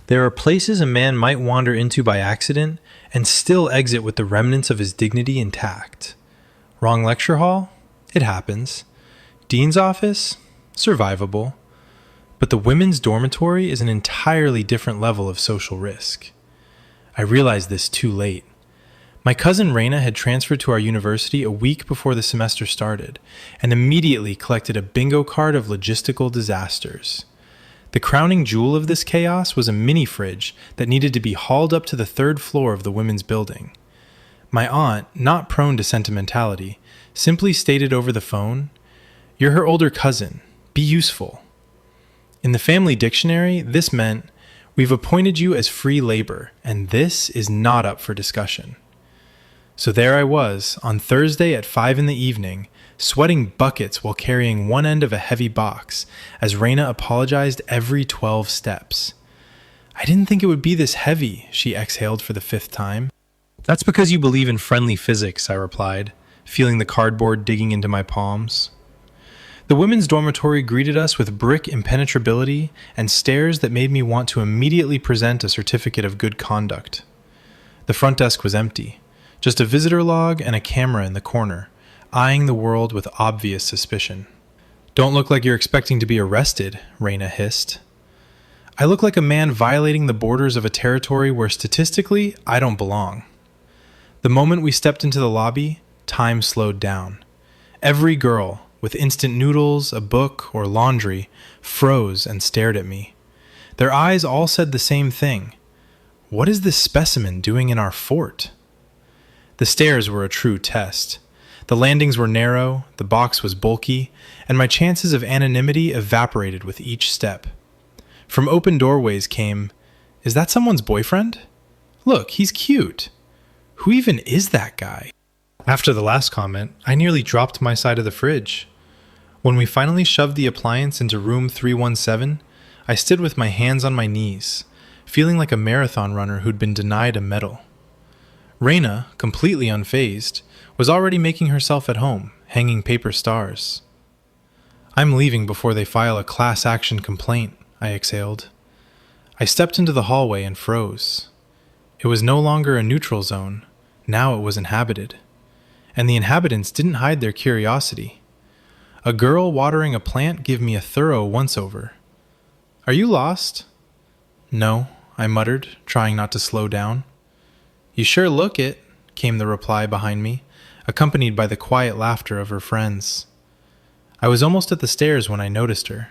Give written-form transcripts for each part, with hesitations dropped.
There are places a man might wander into by accident and still exit with the remnants of his dignity intact. Wrong lecture hall? It happens. Dean's office? Survivable. But the women's dormitory is an entirely different level of social risk. I realized this too late. My cousin Raina had transferred to our university a week before the semester started, and immediately collected a bingo card of logistical disasters. The crowning jewel of this chaos was a mini fridge that needed to be hauled up to the 3rd floor of the women's building. My aunt, not prone to sentimentality, simply stated over the phone, "You're her older cousin. Be useful." In the family dictionary, this meant, "We've appointed you as free labor, and this is not up for discussion." So there I was, on Thursday at 5 in the evening, sweating buckets while carrying one end of a heavy box, as Raina apologized every 12 steps. "I didn't think it would be this heavy," she exhaled for the 5th time. "That's because you believe in friendly physics," I replied, feeling the cardboard digging into my palms. The women's dormitory greeted us with brick impenetrability and stares that made me want to immediately present a certificate of good conduct. The front desk was empty. Just a visitor log and a camera in the corner, eyeing the world with obvious suspicion. "Don't look like you're expecting to be arrested," Raina hissed. "I look like a man violating the borders of a territory where statistically I don't belong." The moment we stepped into the lobby, time slowed down. Every girl, with instant noodles, a book, or laundry, froze and stared at me. Their eyes all said the same thing. What is this specimen doing in our fort? The stairs were a true test. The landings were narrow, the box was bulky, and my chances of anonymity evaporated with each step. From open doorways came, "Is that someone's boyfriend? Look, he's cute. Who even is that guy?" After the last comment, I nearly dropped my side of the fridge. When we finally shoved the appliance into room 317, I stood with my hands on my knees, feeling like a marathon runner who'd been denied a medal. Raina, completely unfazed, was already making herself at home, hanging paper stars. "I'm leaving before they file a class action complaint," I exhaled. I stepped into the hallway and froze. It was no longer a neutral zone, now it was inhabited. And the inhabitants didn't hide their curiosity. A girl watering a plant gave me a thorough once-over. "Are you lost?" "No," I muttered, trying not to slow down. "You sure look it," came the reply behind me, accompanied by the quiet laughter of her friends. I was almost at the stairs when I noticed her.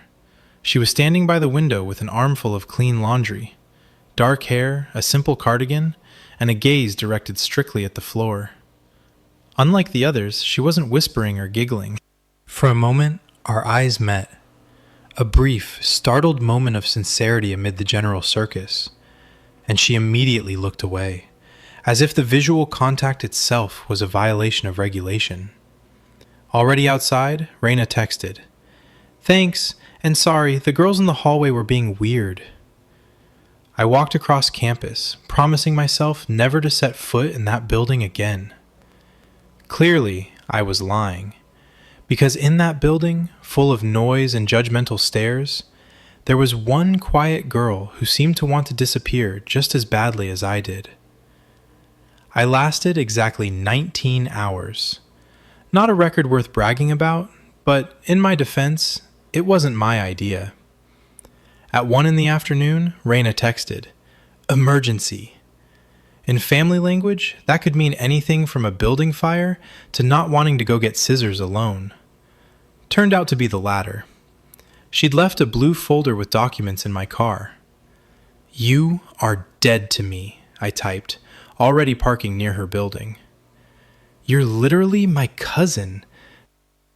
She was standing by the window with an armful of clean laundry, dark hair, a simple cardigan, and a gaze directed strictly at the floor. Unlike the others, she wasn't whispering or giggling. For a moment, our eyes met. A brief, startled moment of sincerity amid the general circus, and she immediately looked away, as if the visual contact itself was a violation of regulation. Already outside, Raina texted, "Thanks, and sorry, the girls in the hallway were being weird." I walked across campus, promising myself never to set foot in that building again. Clearly, I was lying, because in that building, full of noise and judgmental stares, there was one quiet girl who seemed to want to disappear just as badly as I did. I lasted exactly 19 hours. Not a record worth bragging about, but in my defense, it wasn't my idea. At 1 in the afternoon, Raina texted, "Emergency." In family language, that could mean anything from a building fire to not wanting to go get scissors alone. Turned out to be the latter. She'd left a blue folder with documents in my car. "You are dead to me," I typed, already parking near her building. "You're literally my cousin."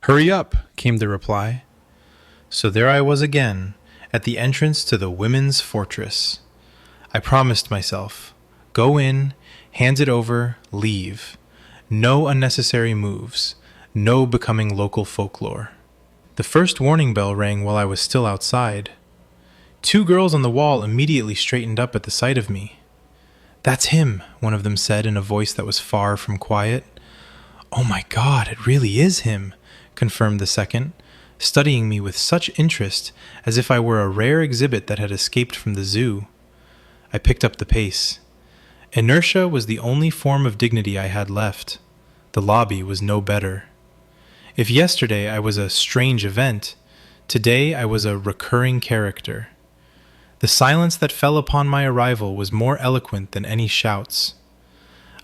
"Hurry up," came the reply. So there I was again, at the entrance to the women's fortress. I promised myself, go in, hand it over, leave. No unnecessary moves, no becoming local folklore. The first warning bell rang while I was still outside. 2 girls on the wall immediately straightened up at the sight of me. "That's him," one of them said in a voice that was far from quiet. "Oh my God, it really is him," confirmed the second, studying me with such interest as if I were a rare exhibit that had escaped from the zoo. I picked up the pace. Inertia was the only form of dignity I had left. The lobby was no better. If yesterday I was a strange event, today I was a recurring character. The silence that fell upon my arrival was more eloquent than any shouts.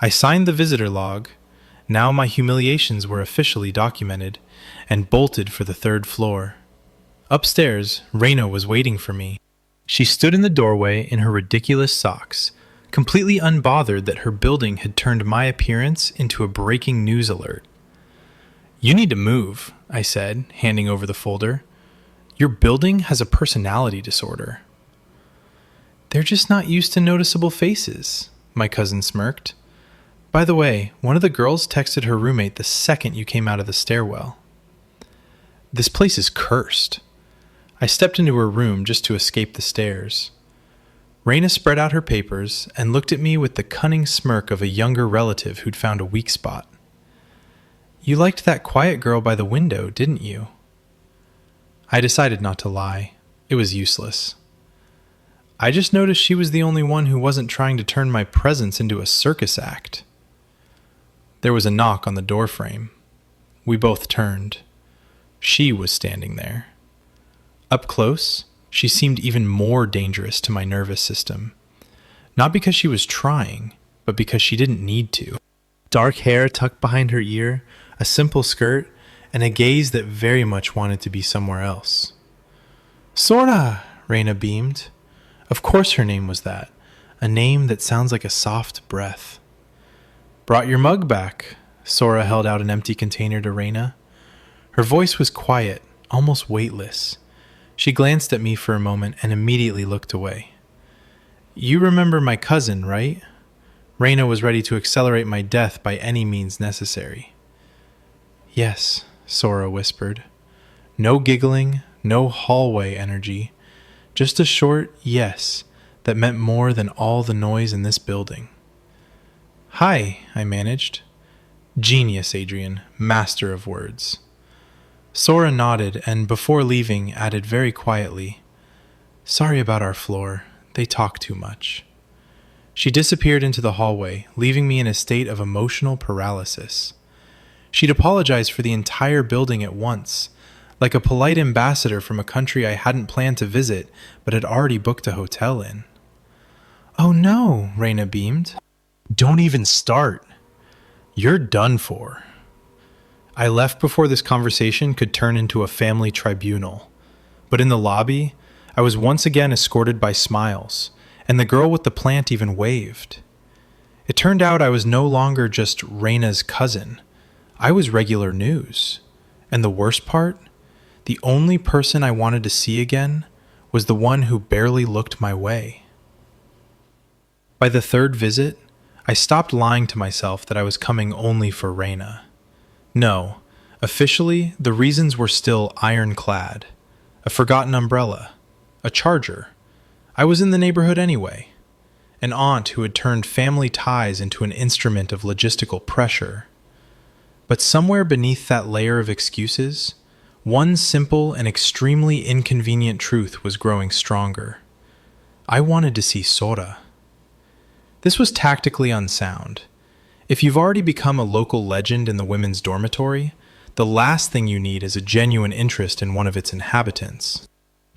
I signed the visitor log. Now my humiliations were officially documented, and bolted for the 3rd floor. Upstairs, Raina was waiting for me. She stood in the doorway in her ridiculous socks, completely unbothered that her building had turned my appearance into a breaking news alert. "You need to move," I said, handing over the folder. "Your building has a personality disorder." "They're just not used to noticeable faces," my cousin smirked. "By the way, one of the girls texted her roommate the second you came out of the stairwell." This place is cursed. I stepped into her room just to escape the stairs. Raina spread out her papers and looked at me with the cunning smirk of a younger relative who'd found a weak spot. "You liked that quiet girl by the window, didn't you?" I decided not to lie. It was useless. "I just noticed she was the only one who wasn't trying to turn my presence into a circus act." There was a knock on the doorframe. We both turned. She was standing there. Up close, she seemed even more dangerous to my nervous system. Not because she was trying, but because she didn't need to. Dark hair tucked behind her ear, a simple skirt, and a gaze that very much wanted to be somewhere else. "Sora!" Raina beamed. Of course her name was that, a name that sounds like a soft breath. "Brought your mug back." Sora held out an empty container to Raina. Her voice was quiet, almost weightless. She glanced at me for a moment and immediately looked away. "You remember my cousin, right?" Raina was ready to accelerate my death by any means necessary. "Yes," Sora whispered. No giggling, no hallway energy, just a short yes that meant more than all the noise in this building. "Hi," I managed. Genius, Adrian, master of words. Sora nodded and, before leaving, added very quietly, "Sorry about our floor. They talk too much." She disappeared into the hallway, leaving me in a state of emotional paralysis. She'd apologized for the entire building at once, like a polite ambassador from a country I hadn't planned to visit but had already booked a hotel in. "Oh no," Raina beamed. "Don't even start. You're done for." I left before this conversation could turn into a family tribunal. But in the lobby, I was once again escorted by smiles, and the girl with the plant even waved. It turned out I was no longer just Raina's cousin. I was regular news. And the worst part? The only person I wanted to see again was the one who barely looked my way. By the 3rd visit, I stopped lying to myself that I was coming only for Raina. No, officially, the reasons were still ironclad. A forgotten umbrella. A charger. I was in the neighborhood anyway. An aunt who had turned family ties into an instrument of logistical pressure. But somewhere beneath that layer of excuses, one simple and extremely inconvenient truth was growing stronger. I wanted to see Sora. This was tactically unsound. If you've already become a local legend in the women's dormitory, the last thing you need is a genuine interest in one of its inhabitants.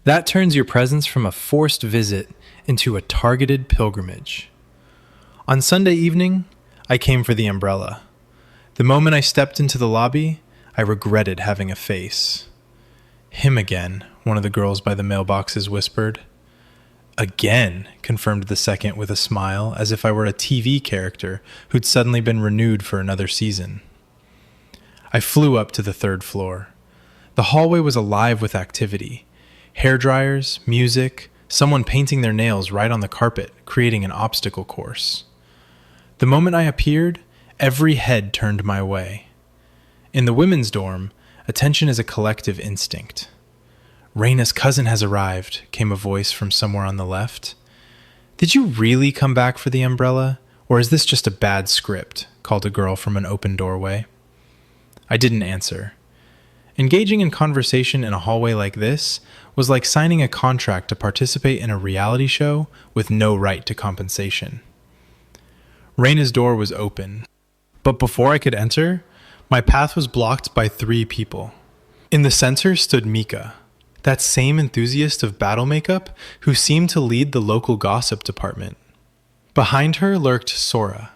That turns your presence from a forced visit into a targeted pilgrimage. On Sunday evening, I came for the umbrella. The moment I stepped into the lobby, I regretted having a face. "Him again," one of the girls by the mailboxes whispered. "Again," confirmed the second with a smile, as if I were a TV character who'd suddenly been renewed for another season. I flew up to the 3rd floor. The hallway was alive with activity. Hair dryers, music, someone painting their nails right on the carpet, creating an obstacle course. The moment I appeared, every head turned my way. In the women's dorm, attention is a collective instinct. "Raina's cousin has arrived," came a voice from somewhere on the left. "Did you really come back for the umbrella, or is this just a bad script?" called a girl from an open doorway. I didn't answer. Engaging in conversation in a hallway like this was like signing a contract to participate in a reality show with no right to compensation. Raina's door was open, but before I could enter, my path was blocked by 3 people. In the center stood Mika, that same enthusiast of battle makeup who seemed to lead the local gossip department. Behind her lurked Sora.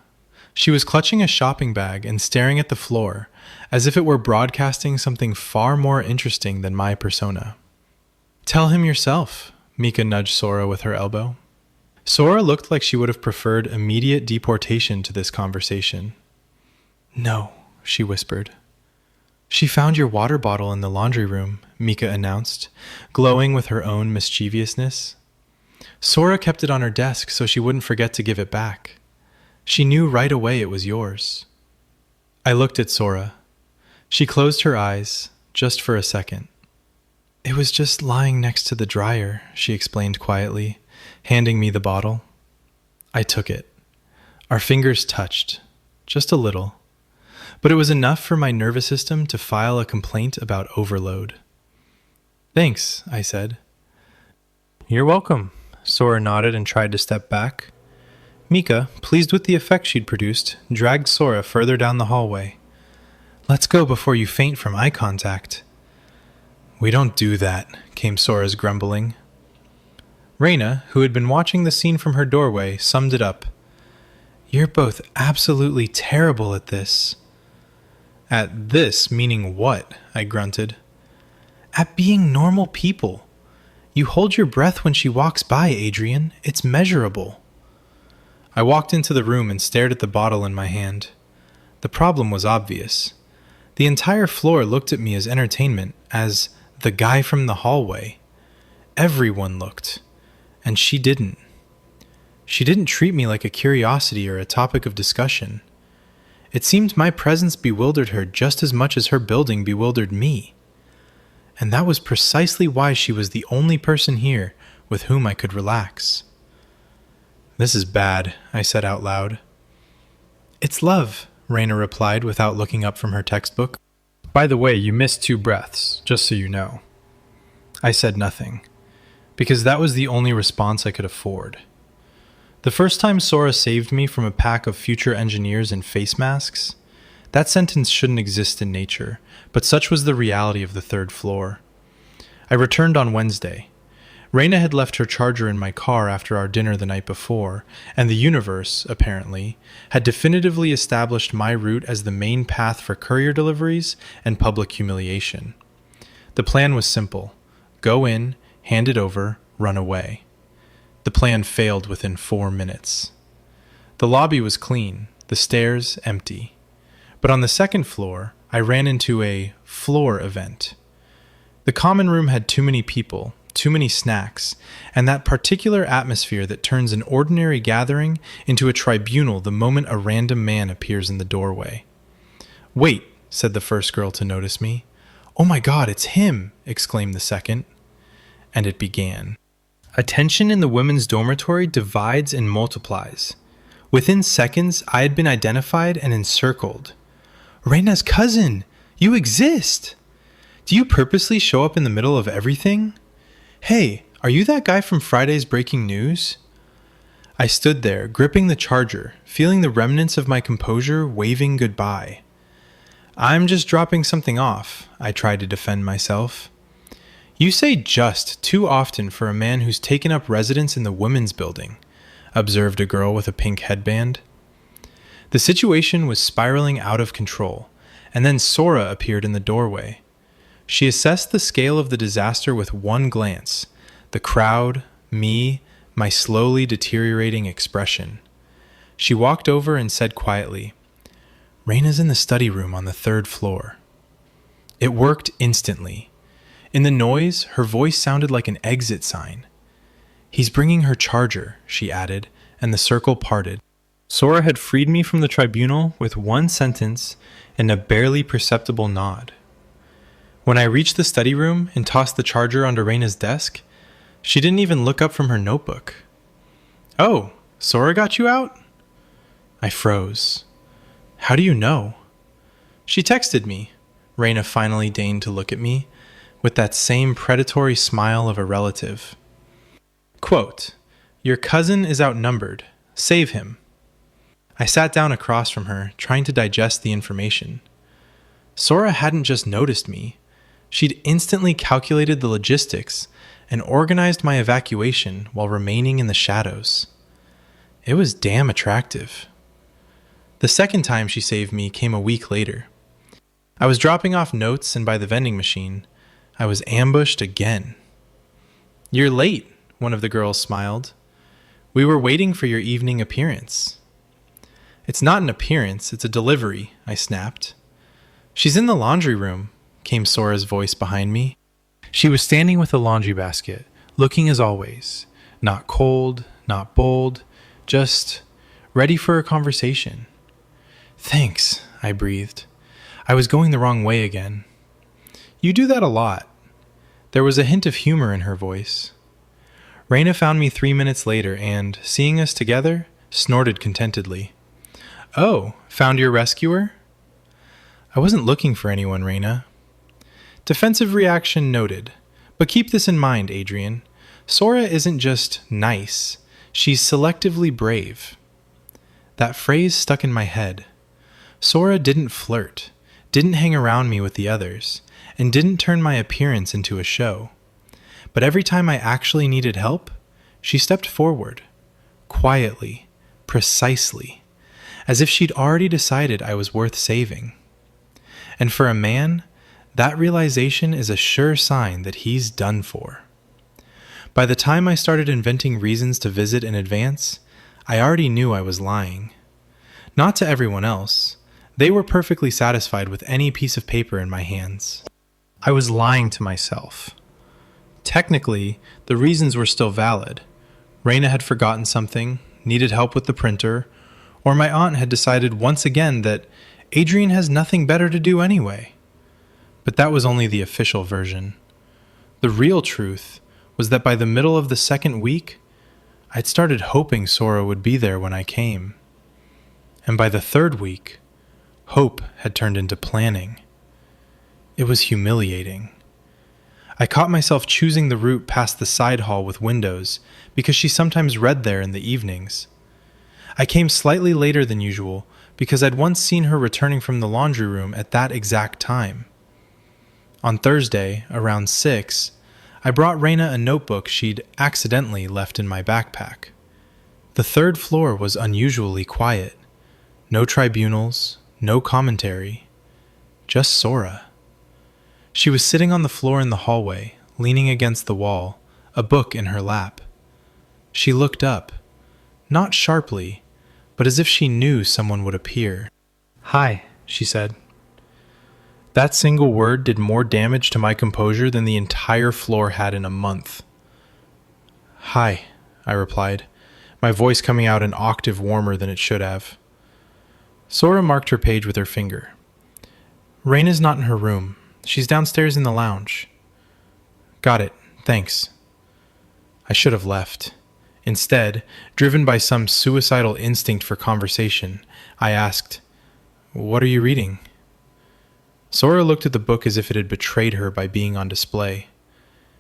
She was clutching a shopping bag and staring at the floor, as if it were broadcasting something far more interesting than my persona. "Tell him yourself," Mika nudged Sora with her elbow. Sora looked like she would have preferred immediate deportation to this conversation. "No," she whispered. "She found your water bottle in the laundry room," Mika announced, glowing with her own mischievousness. "Sora kept it on her desk so she wouldn't forget to give it back. She knew right away it was yours." I looked at Sora. She closed her eyes, just for a second. "It was just lying next to the dryer," she explained quietly, handing me the bottle. I took it. Our fingers touched, just a little. But it was enough for my nervous system to file a complaint about overload. "Thanks," I said. "You're welcome," Sora nodded and tried to step back. Mika, pleased with the effect she'd produced, dragged Sora further down the hallway. "Let's go before you faint from eye contact." "We don't do that," came Sora's grumbling. Raina, who had been watching the scene from her doorway, summed it up. "You're both absolutely terrible at this." "At this meaning what?" I grunted. "At being normal people. You hold your breath when she walks by, Adrian. It's measurable." I walked into the room and stared at the bottle in my hand. The problem was obvious. The entire floor looked at me as entertainment, as the guy from the hallway. Everyone looked. And she didn't. She didn't treat me like a curiosity or a topic of discussion. It seemed my presence bewildered her just as much as her building bewildered me. And that was precisely why she was the only person here with whom I could relax. "This is bad," I said out loud. "It's love," Raina replied without looking up from her textbook. "By the way, you missed 2 breaths, just so you know." I said nothing, because that was the only response I could afford. The first time Sora saved me from a pack of future engineers in face masks, that sentence shouldn't exist in nature, but such was the reality of the 3rd floor. I returned on Wednesday. Raina had left her charger in my car after our dinner the night before, and the universe, apparently, had definitively established my route as the main path for courier deliveries and public humiliation. The plan was simple. Go in, hand it over, run away. The plan failed within 4 minutes. The lobby was clean, the stairs empty. But on the 2nd floor, I ran into a floor event. The common room had too many people, too many snacks, and that particular atmosphere that turns an ordinary gathering into a tribunal the moment a random man appears in the doorway. "Wait," said the first girl to notice me. "Oh my God, it's him!" exclaimed the second. And it began. Attention in the women's dormitory divides and multiplies. Within seconds, I had been identified and encircled. "Reina's cousin! You exist! Do you purposely show up in the middle of everything? Hey, are you that guy from Friday's breaking news?" I stood there, gripping the charger, feeling the remnants of my composure waving goodbye. "I'm just dropping something off," I tried to defend myself. "You say just too often for a man who's taken up residence in the women's building," observed a girl with a pink headband. The situation was spiraling out of control, and then Sora appeared in the doorway. She assessed the scale of the disaster with one glance: the crowd, me, my slowly deteriorating expression. She walked over and said quietly, "Raina's in the study room on the 3rd floor." It worked instantly. In the noise, her voice sounded like an exit sign. "He's bringing her charger," she added, and the circle parted. Sora had freed me from the tribunal with one sentence and a barely perceptible nod. When I reached the study room and tossed the charger onto Raina's desk, she didn't even look up from her notebook. "Oh, Sora got you out?" I froze. "How do you know?" "She texted me. Raina finally deigned to look at me, with that same predatory smile of a relative. Quote, "Your cousin is outnumbered. Save him." I sat down across from her, trying to digest the information. Sora hadn't just noticed me. She'd instantly calculated the logistics and organized my evacuation while remaining in the shadows. It was damn attractive. The second time she saved me came a week later. I was dropping off notes, and by the vending machine, I was ambushed again. "You're late," one of the girls smiled. "We were waiting for your evening appearance." "It's not an appearance, it's a delivery," I snapped. "She's in the laundry room," came Sora's voice behind me. She was standing with a laundry basket, looking as always, not cold, not bold, just ready for a conversation. "Thanks," I breathed. I was going the wrong way again. "You do that a lot." There was a hint of humor in her voice. Raina found me 3 minutes later and, seeing us together, snorted contentedly. "Oh, found your rescuer?" "I wasn't looking for anyone, Raina." Defensive reaction noted. But keep this in mind, Adrian. Sora isn't just nice. She's selectively brave. That phrase stuck in my head. Sora didn't flirt, didn't hang around me with the others, and didn't turn my appearance into a show. But every time I actually needed help, she stepped forward, quietly, precisely, as if she'd already decided I was worth saving. And for a man, that realization is a sure sign that he's done for. By the time I started inventing reasons to visit in advance, I already knew I was lying. Not to everyone else. They were perfectly satisfied with any piece of paper in my hands. I was lying to myself. Technically, the reasons were still valid. Raina had forgotten something, needed help with the printer, or my aunt had decided once again that Adrian has nothing better to do anyway. But that was only the official version. The real truth was that by the middle of the second week, I'd started hoping Sora would be there when I came. And by the third week, hope had turned into planning. It was humiliating. I caught myself choosing the route past the side hall with windows because she sometimes read there in the evenings. I came slightly later than usual because I'd once seen her returning from the laundry room at that exact time. On Thursday, around 6, I brought Raina a notebook she'd accidentally left in my backpack. The third floor was unusually quiet. No tribunals, no commentary, just Sora. She was sitting on the floor in the hallway, leaning against the wall, a book in her lap. She looked up, not sharply, but as if she knew someone would appear. "Hi," she said. That single word did more damage to my composure than the entire floor had in a month. "Hi," I replied, my voice coming out an octave warmer than it should have. Sora marked her page with her finger. "Raina's not in her room. She's downstairs in the lounge." "Got it. Thanks." I should have left. Instead, driven by some suicidal instinct for conversation, I asked, "What are you reading?" Sora looked at the book as if it had betrayed her by being on display.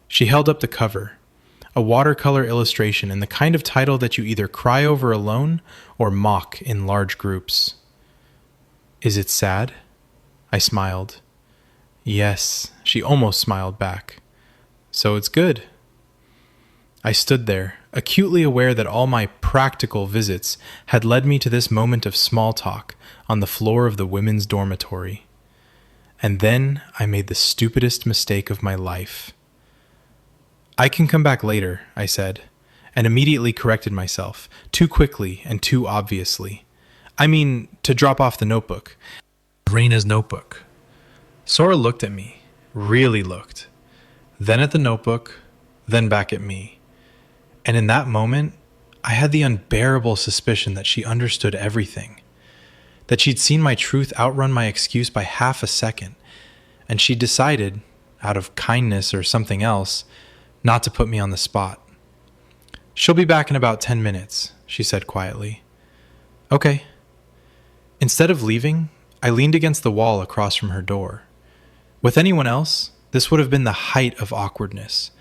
She held up the cover, a watercolor illustration and the kind of title that you either cry over alone or mock in large groups. "Is it sad?" I smiled. "Yes," she almost smiled back. "So it's good." I stood there, acutely aware that all my practical visits had led me to this moment of small talk on the floor of the women's dormitory. And then I made the stupidest mistake of my life. "I can come back later," I said, and immediately corrected myself, too quickly and too obviously. I mean, to drop off the notebook. Raina's notebook. Sora looked at me, really looked, then at the notebook, then back at me. And in that moment, I had the unbearable suspicion that she understood everything, that she'd seen my truth outrun my excuse by half a second, and she decided, out of kindness or something else, not to put me on the spot. "She'll be back in about 10 minutes, she said quietly. "Okay." Instead of leaving, I leaned against the wall across from her door. With anyone else, this would have been the height of awkwardness.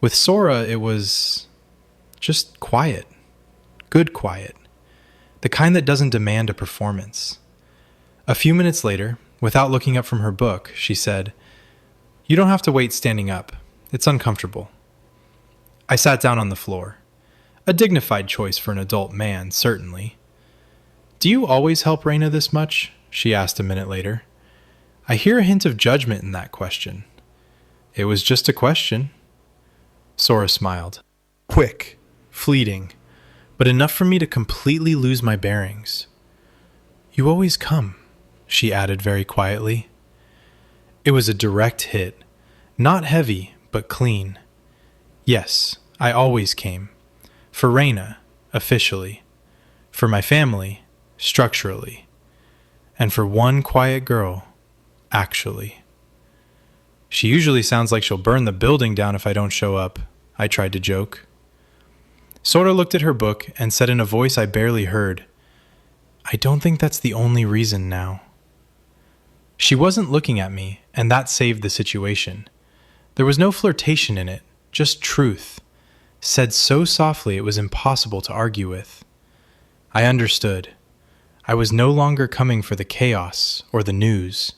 With Sora, it was just quiet. Good quiet. The kind that doesn't demand a performance. A few minutes later, without looking up from her book, she said, "You don't have to wait standing up. It's uncomfortable." I sat down on the floor. A dignified choice for an adult man, certainly. "Do you always help Raina this much?" she asked a minute later. I hear a hint of judgment in that question. It was just a question. Sora smiled. Quick, fleeting, but enough for me to completely lose my bearings. "You always come," she added very quietly. It was a direct hit. Not heavy, but clean. Yes, I always came. For Raina, officially. For my family, structurally. And for one quiet girl, actually. "She usually sounds like she'll burn the building down if I don't show up," I tried to joke. Sora looked at her book and said in a voice I barely heard, "I don't think that's the only reason now." She wasn't looking at me, and that saved the situation. There was no flirtation in it, just truth, said so softly it was impossible to argue with. I understood. I was no longer coming for the chaos or the news.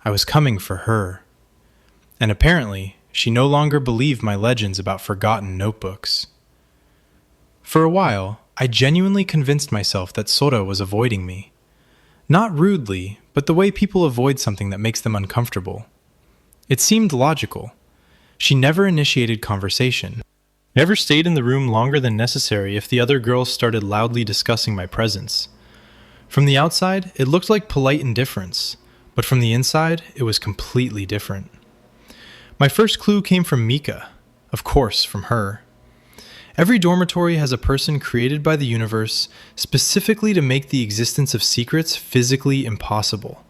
I was coming for her. And apparently, she no longer believed my legends about forgotten notebooks. For a while, I genuinely convinced myself that Sora was avoiding me. Not rudely, but the way people avoid something that makes them uncomfortable. It seemed logical. She never initiated conversation. Never stayed in the room longer than necessary if the other girls started loudly discussing my presence. From the outside, it looked like polite indifference, but from the inside, it was completely different. My first clue came from Mika. Of course, from her. Every dormitory has a person created by the universe specifically to make the existence of secrets physically impossible.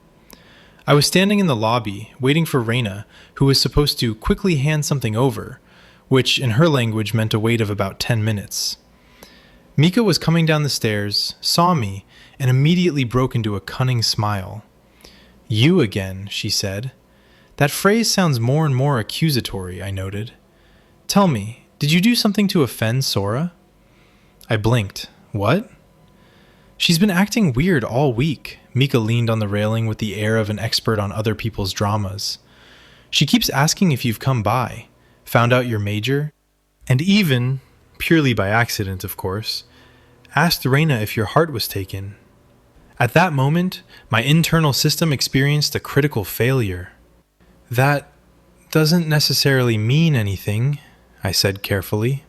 I was standing in the lobby, waiting for Raina, who was supposed to quickly hand something over, which in her language meant a wait of about 10 minutes. Mika was coming down the stairs, saw me, and immediately broke into a cunning smile. "You again," she said. That phrase sounds more and more accusatory, I noted. "Tell me, did you do something to offend Sora?" I blinked. "What?" "She's been acting weird all week." Mika leaned on the railing with the air of an expert on other people's dramas. "She keeps asking if you've come by, found out your major, and even, purely by accident of course, asked Raina if your heart was taken." At that moment, my internal system experienced a critical failure. "That doesn't necessarily mean anything," I said carefully.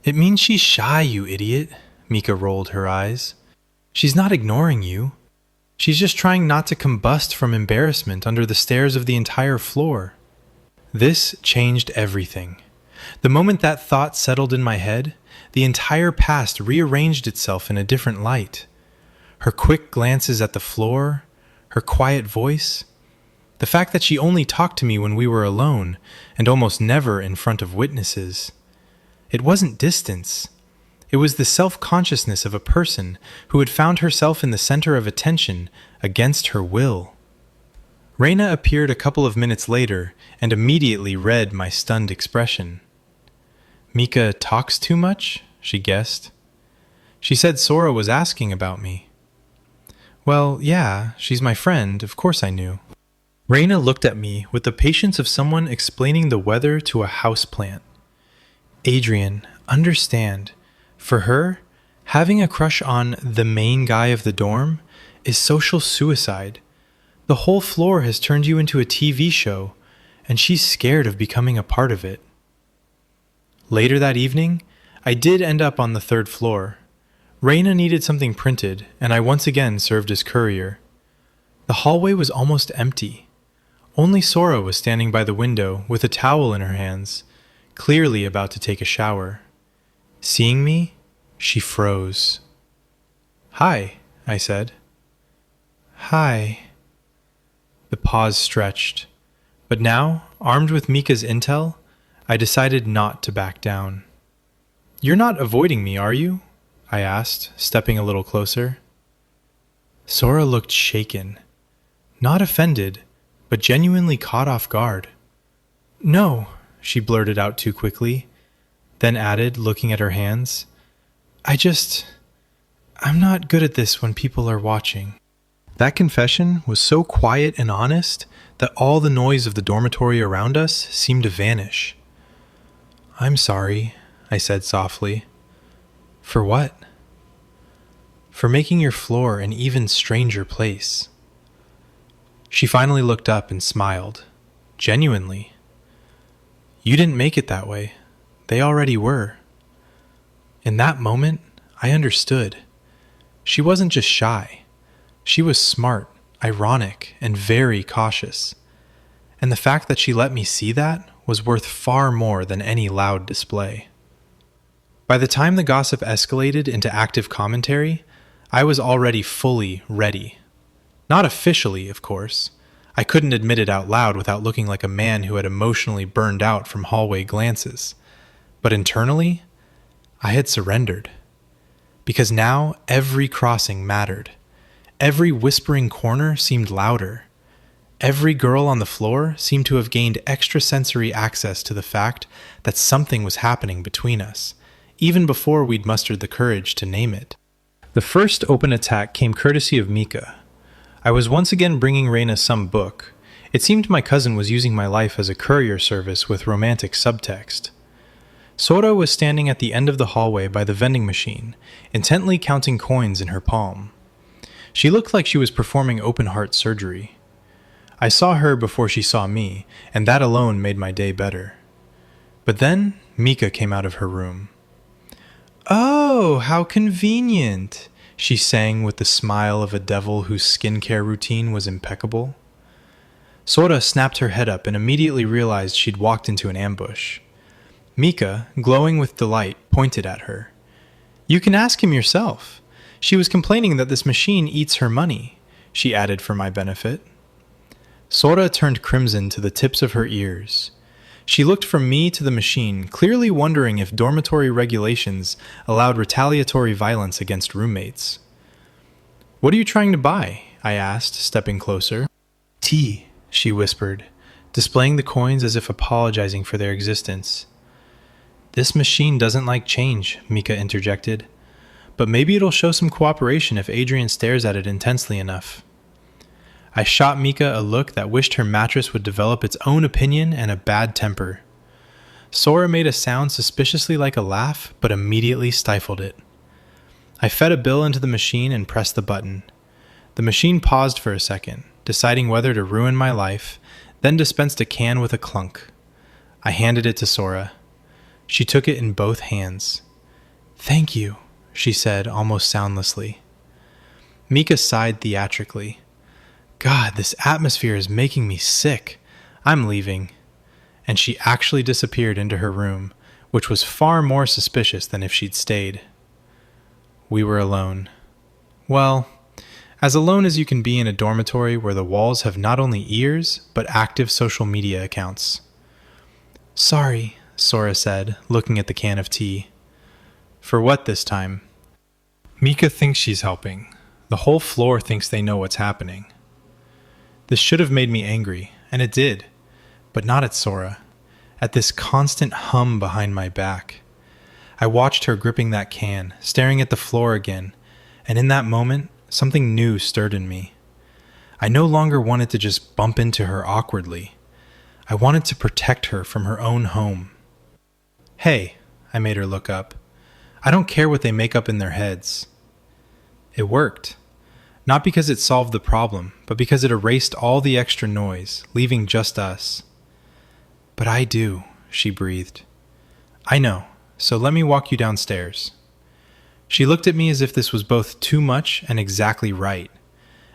"It means she's shy, you idiot," Mika rolled her eyes. "She's not ignoring you. She's just trying not to combust from embarrassment under the stares of the entire floor." This changed everything. The moment that thought settled in my head, the entire past rearranged itself in a different light. Her quick glances at the floor, her quiet voice, the fact that she only talked to me when we were alone, and almost never in front of witnesses. It wasn't distance. It was the self-consciousness of a person who had found herself in the center of attention against her will. Raina appeared a couple of minutes later and immediately read my stunned expression. "Mika talks too much?" she guessed. "She said Sora was asking about me." "Well, yeah, she's my friend, of course I knew." Raina looked at me with the patience of someone explaining the weather to a houseplant. "Adrian, understand. For her, having a crush on the main guy of the dorm is social suicide. The whole floor has turned you into a TV show, and she's scared of becoming a part of it." Later that evening, I did end up on the 3rd floor. Raina needed something printed, and I once again served as courier. The hallway was almost empty. Only Sora was standing by the window with a towel in her hands, clearly about to take a shower. Seeing me, she froze. "Hi," I said. "Hi." The pause stretched, but now, armed with Mika's intel, I decided not to back down. "You're not avoiding me, are you?" I asked, stepping a little closer. Sora looked shaken. Not offended, but genuinely caught off guard. "No," she blurted out too quickly, then added, looking at her hands, I'm not good at this when people are watching." That confession was so quiet and honest that all the noise of the dormitory around us seemed to vanish. "I'm sorry," I said softly. "For what?" "For making your floor an even stranger place." She finally looked up and smiled, genuinely. "You didn't make it that way. They already were." In that moment, I understood. She wasn't just shy. She was smart, ironic, and very cautious. And the fact that she let me see that was worth far more than any loud display. By the time the gossip escalated into active commentary, I was already fully ready. Not officially, of course. I couldn't admit it out loud without looking like a man who had emotionally burned out from hallway glances. But internally, I had surrendered. Because now every crossing mattered. Every whispering corner seemed louder. Every girl on the floor seemed to have gained extrasensory access to the fact that something was happening between us, even before we'd mustered the courage to name it. The first open attack came courtesy of Mika. I was once again bringing Reina some book. It seemed my cousin was using my life as a courier service with romantic subtext. Sora was standing at the end of the hallway by the vending machine, intently counting coins in her palm. She looked like she was performing open-heart surgery. I saw her before she saw me, and that alone made my day better. But then Mika came out of her room. "Oh, how convenient," she sang with the smile of a devil whose skincare routine was impeccable. Sora snapped her head up and immediately realized she'd walked into an ambush. Mika, glowing with delight, pointed at her. "You can ask him yourself. She was complaining that this machine eats her money," she added for my benefit. Sora turned crimson to the tips of her ears. She looked from me to the machine, clearly wondering if dormitory regulations allowed retaliatory violence against roommates. "What are you trying to buy?" I asked, stepping closer. "Tea," she whispered, displaying the coins as if apologizing for their existence. "This machine doesn't like change," Mika interjected. "But maybe it'll show some cooperation if Adrian stares at it intensely enough." I shot Mika a look that wished her mattress would develop its own opinion and a bad temper. Sora made a sound suspiciously like a laugh, but immediately stifled it. I fed a bill into the machine and pressed the button. The machine paused for a second, deciding whether to ruin my life, then dispensed a can with a clunk. I handed it to Sora. She took it in both hands. "Thank you," she said almost soundlessly. Mika sighed theatrically. "God, this atmosphere is making me sick. I'm leaving." And she actually disappeared into her room, which was far more suspicious than if she'd stayed. We were alone. Well, as alone as you can be in a dormitory where the walls have not only ears, but active social media accounts. "Sorry," Sora said, looking at the can of tea. "For what this time?" "Mika thinks she's helping. The whole floor thinks they know what's happening." This should have made me angry, and it did, but not at Sora, at this constant hum behind my back. I watched her gripping that can, staring at the floor again, and in that moment, something new stirred in me. I no longer wanted to just bump into her awkwardly. I wanted to protect her from her own home. "Hey," I made her look up. "I don't care what they make up in their heads." It worked. Not because it solved the problem, but because it erased all the extra noise, leaving just us. "But I do," she breathed. "I know, so let me walk you downstairs." She looked at me as if this was both too much and exactly right,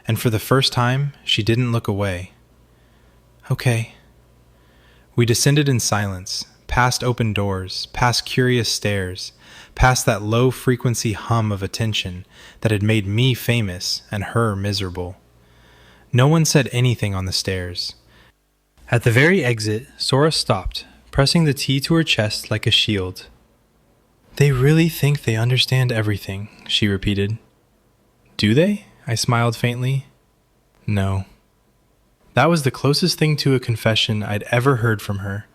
and for the first time, she didn't look away. "Okay." We descended in silence, past open doors, past curious stares, past that low-frequency hum of attention that had made me famous and her miserable. No one said anything on the stairs. At the very exit, Sora stopped, pressing the tea to her chest like a shield. "They really think they understand everything," she repeated. "Do they?" I smiled faintly. "No." That was the closest thing to a confession I'd ever heard from her,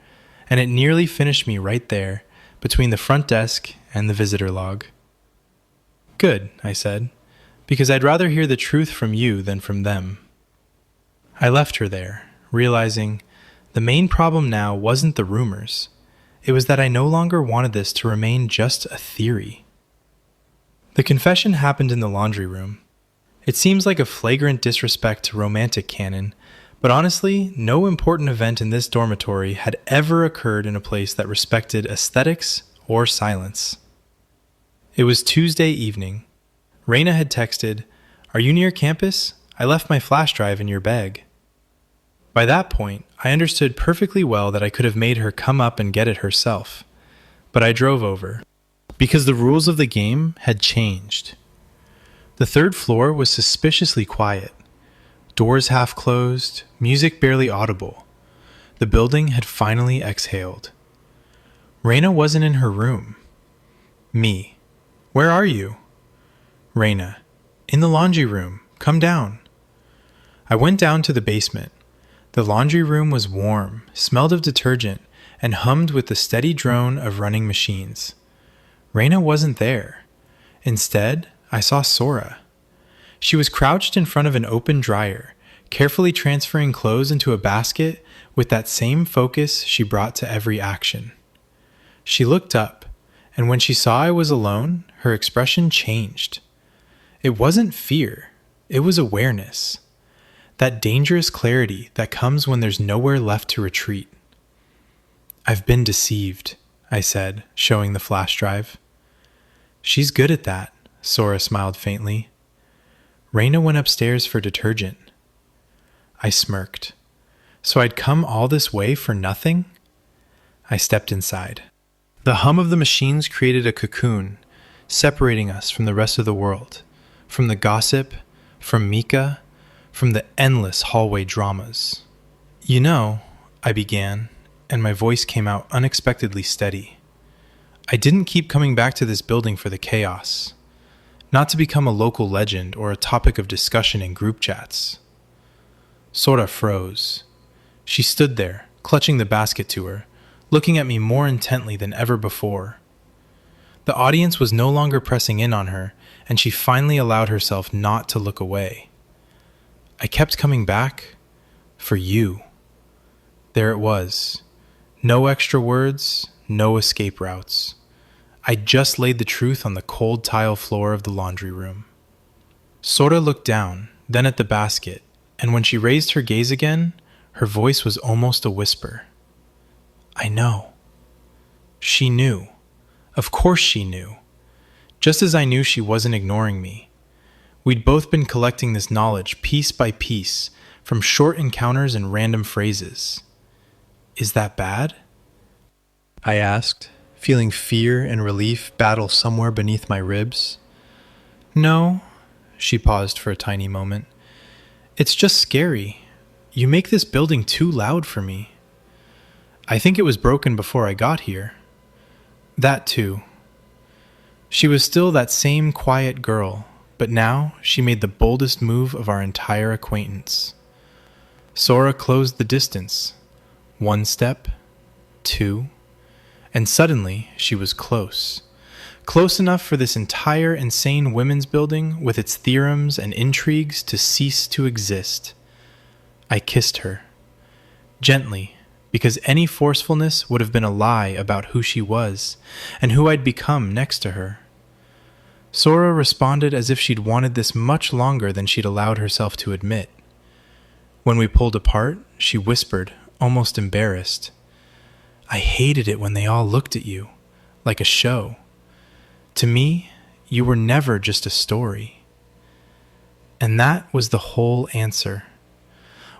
and it nearly finished me right there, between the front desk and the visitor log. Good, I said, because I'd rather hear the truth from you than from them. I left her there, realizing the main problem now wasn't the rumors. It was that I no longer wanted this to remain just a theory. The confession happened in the laundry room. It seems like a flagrant disrespect to romantic canon, but honestly, no important event in this dormitory had ever occurred in a place that respected aesthetics or silence. It was Tuesday evening. Raina had texted, "Are you near campus? I left my flash drive in your bag." By that point, I understood perfectly well that I could have made her come up and get it herself. But I drove over, because the rules of the game had changed. The third floor was suspiciously quiet. Doors half closed, music barely audible. The building had finally exhaled. Raina wasn't in her room. Me. "Where are you?" Raina. "In the laundry room. Come down." I went down to the basement. The laundry room was warm, smelled of detergent, and hummed with the steady drone of running machines. Raina wasn't there. Instead, I saw Sora. She was crouched in front of an open dryer, carefully transferring clothes into a basket with that same focus she brought to every action. She looked up, and when she saw I was alone, her expression changed. It wasn't fear, it was awareness. That dangerous clarity that comes when there's nowhere left to retreat. "I've been deceived," I said, showing the flash drive. "She's good at that," Sora smiled faintly. Raina went upstairs for detergent. I smirked. So I'd come all this way for nothing? I stepped inside. The hum of the machines created a cocoon, separating us from the rest of the world, from the gossip, from Mika, from the endless hallway dramas. "You know," I began, and my voice came out unexpectedly steady. "I didn't keep coming back to this building for the chaos. Not to become a local legend or a topic of discussion in group chats." Sora froze. She stood there, clutching the basket to her, looking at me more intently than ever before. The audience was no longer pressing in on her, and she finally allowed herself not to look away. "I kept coming back for you." There it was. No extra words, no escape routes. I just laid the truth on the cold tile floor of the laundry room. Sora looked down, then at the basket, and when she raised her gaze again, her voice was almost a whisper. "I know." She knew. Of course she knew. Just as I knew she wasn't ignoring me. We'd both been collecting this knowledge piece by piece, from short encounters and random phrases. "Is that bad?" I asked, feeling fear and relief battle somewhere beneath my ribs. "No," she paused for a tiny moment. "It's just scary. You make this building too loud for me. I think it was broken before I got here." That too. She was still that same quiet girl, but now she made the boldest move of our entire acquaintance. Sora closed the distance. 1 step, 2, and suddenly she was close. Close enough for this entire insane women's building with its theorems and intrigues to cease to exist. I kissed her. Gently, because any forcefulness would have been a lie about who she was and who I'd become next to her. Sora responded as if she'd wanted this much longer than she'd allowed herself to admit. When we pulled apart, she whispered, almost embarrassed, "I hated it when they all looked at you, like a show. To me, you were never just a story." And that was the whole answer.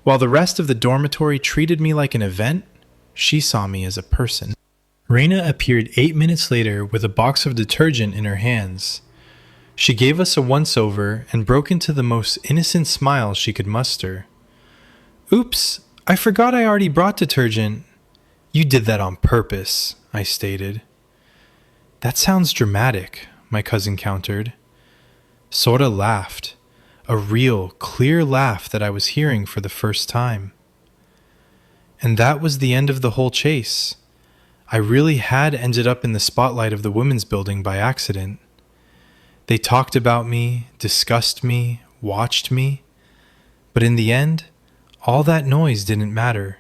While the rest of the dormitory treated me like an event, she saw me as a person. Raina appeared 8 minutes later with a box of detergent in her hands. She gave us a once-over and broke into the most innocent smile she could muster. "Oops, I forgot I already brought detergent." "You did that on purpose," I stated. "That sounds dramatic," my cousin countered. Sora laughed. a real, clear laugh that I was hearing for the first time. And that was the end of the whole chase. I really had ended up in the spotlight of the women's building by accident. They talked about me, discussed me, watched me, but in the end, all that noise didn't matter,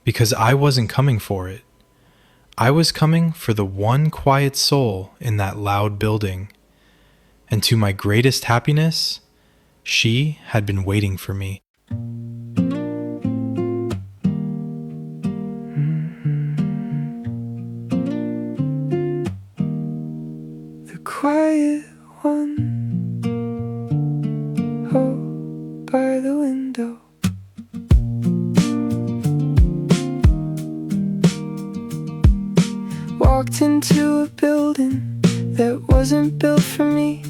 because I wasn't coming for it. I was coming for the one quiet soul in that loud building, and to my greatest happiness, she had been waiting for me. The quiet one, oh, by the window. Walked into a building that wasn't built for me.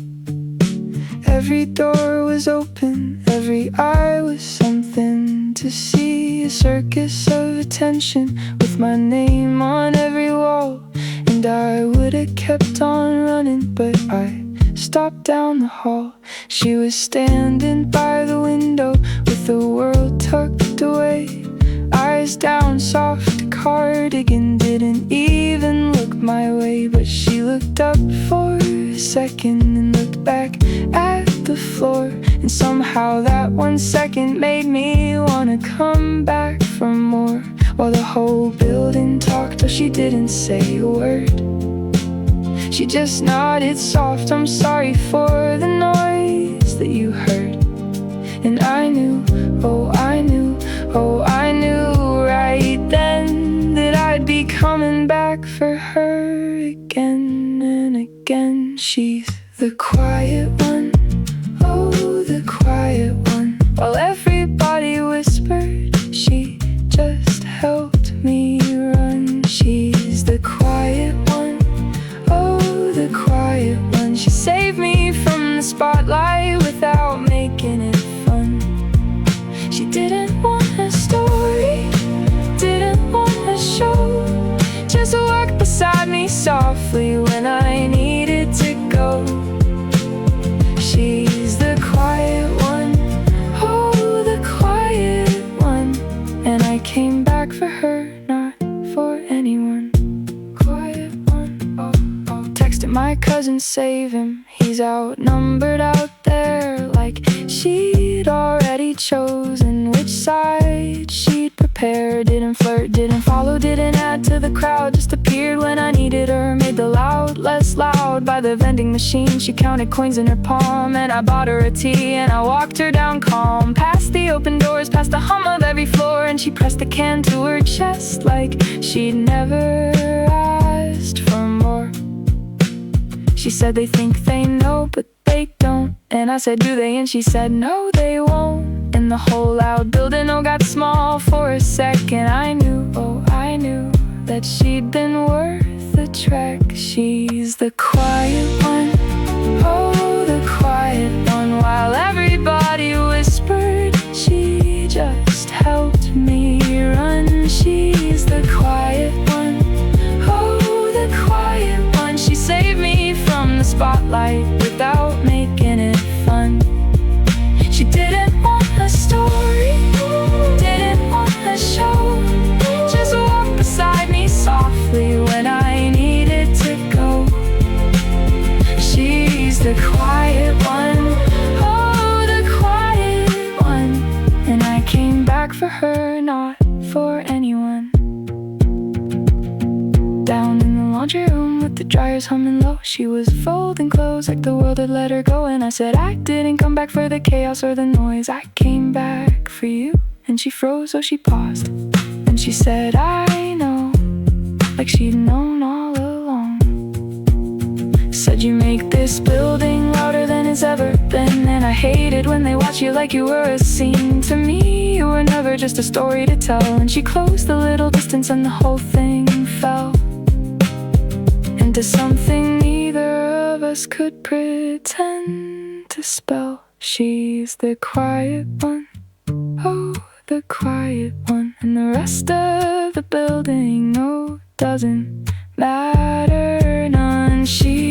Every door was open, every eye was something to see. A circus of attention with my name on every wall. And I would've kept on running, but I stopped down the hall. She was standing by the window with the world tucked away. Eyes down, soft cardigan, didn't even look my way. But she looked up for a second and looked back at the floor. And somehow that 1 second made me wanna come back for more. While the whole building talked, but she didn't say a word. She just nodded soft, I'm sorry for the noise that you heard. And I knew, oh I knew, oh I knew right then that I'd be coming back for her again and again. She's the quiet one, oh the quiet one. While everybody whispered, she just helped me run. She's the quiet one, oh the quiet one. She saved me from the spotlight without making it fun. She didn't want a story, didn't want a show, just walked beside me softly when I needed to go. She's the quiet one, oh the quiet one. And I came back for her, not for anyone. Quiet one, oh, oh. Texted my cousin, save him, he's outnumbered out there. Like she'd already chosen which side she'd prepare. Didn't flirt, didn't follow, didn't add to the crowd. Just appeared when I needed her, made the loud less loud. By the vending machine she counted coins in her palm. And I bought her a tea and I walked her down calm. Past the open doors, past the hum of every floor. And she pressed the can to her chest like she'd never asked for more. She said they think they know, but they don't. And I said, do they? And she said, no, they won't. And the whole loud building, oh, got small for a second. I knew, oh, I knew that she'd been worth the trek. She's the quiet one, oh, the quiet one. While everybody whispered, she just helped me run. She's the quiet one, oh, the quiet one. She saved me from the spotlight without making it fun. She didn't want a story, didn't want a show, just walked beside me softly when I needed to go. She's the quiet one, oh the quiet one. And I came back for her, not for anyone. Down in the laundry room with the dryers humming low, she was folding clothes like the world had let her go. And I said, I didn't come back for the chaos or the noise, I came back for you. And she froze, so she paused, and she said, I know, like she'd known all along. Said, you make this building louder than it's ever been. And I hated when they watch you like you were a scene. To me, you were never just a story to tell. And she closed the little distance and the whole thing fell into something neither of us could pretend to spell. She's the quiet one, oh, the quiet one. And the rest of the building, oh, doesn't matter none. She